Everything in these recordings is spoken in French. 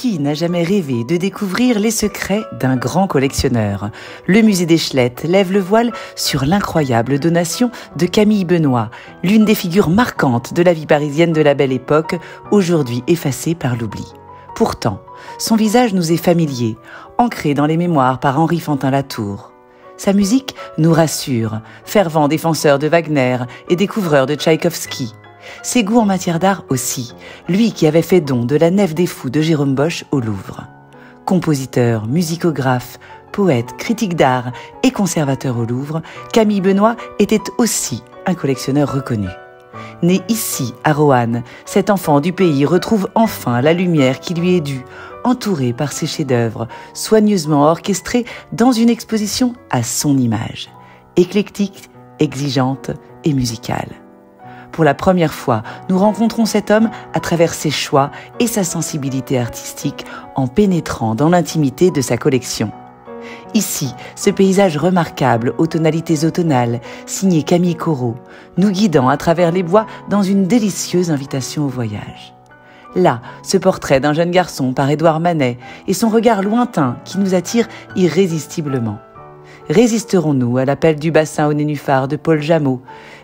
Qui n'a jamais rêvé de découvrir les secrets d'un grand collectionneur? Le musée d'Échelette lève le voile sur l'incroyable donation de Camille Benoît, l'une des figures marquantes de la vie parisienne de la Belle Époque, aujourd'hui effacée par l'oubli. Pourtant, son visage nous est familier, ancré dans les mémoires par Henri Fantin-Latour. Sa musique nous rassure, fervent défenseur de Wagner et découvreur de Tchaïkovski. Ses goûts en matière d'art aussi, lui qui avait fait don de la Nef des Fous de Jérôme Bosch au Louvre. Compositeur, musicographe, poète, critique d'art et conservateur au Louvre, Camille Benoît était aussi un collectionneur reconnu. Né ici, à Roanne, cet enfant du pays retrouve enfin la lumière qui lui est due, entouré par ses chefs-d'œuvre, soigneusement orchestrés dans une exposition à son image, éclectique, exigeante et musicale. Pour la première fois, nous rencontrons cet homme à travers ses choix et sa sensibilité artistique en pénétrant dans l'intimité de sa collection. Ici, ce paysage remarquable aux tonalités automnales, signé Camille Corot, nous guidant à travers les bois dans une délicieuse invitation au voyage. Là, ce portrait d'un jeune garçon par Édouard Manet et son regard lointain qui nous attire irrésistiblement. Résisterons-nous à l'appel du bassin au nénuphar de Paul Jameau,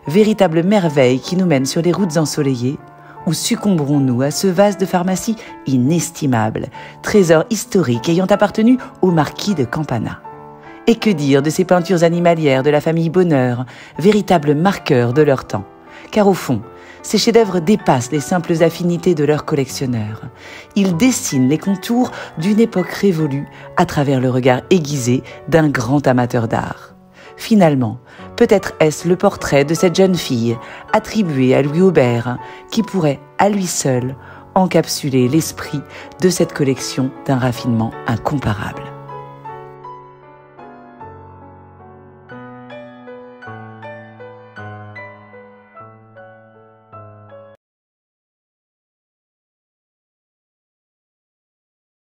véritable merveille qui nous mène sur les routes ensoleillées, ou succomberons-nous à ce vase de pharmacie inestimable, trésor historique ayant appartenu au marquis de Campana? Et que dire de ces peintures animalières de la famille Bonheur, véritables marqueurs de leur temps? Car au fond, ces chefs-d'œuvre dépassent les simples affinités de leurs collectionneurs. Ils dessinent les contours d'une époque révolue à travers le regard aiguisé d'un grand amateur d'art. Finalement, peut-être est-ce le portrait de cette jeune fille, attribué à Louis Aubert, qui pourrait, à lui seul, encapsuler l'esprit de cette collection d'un raffinement incomparable.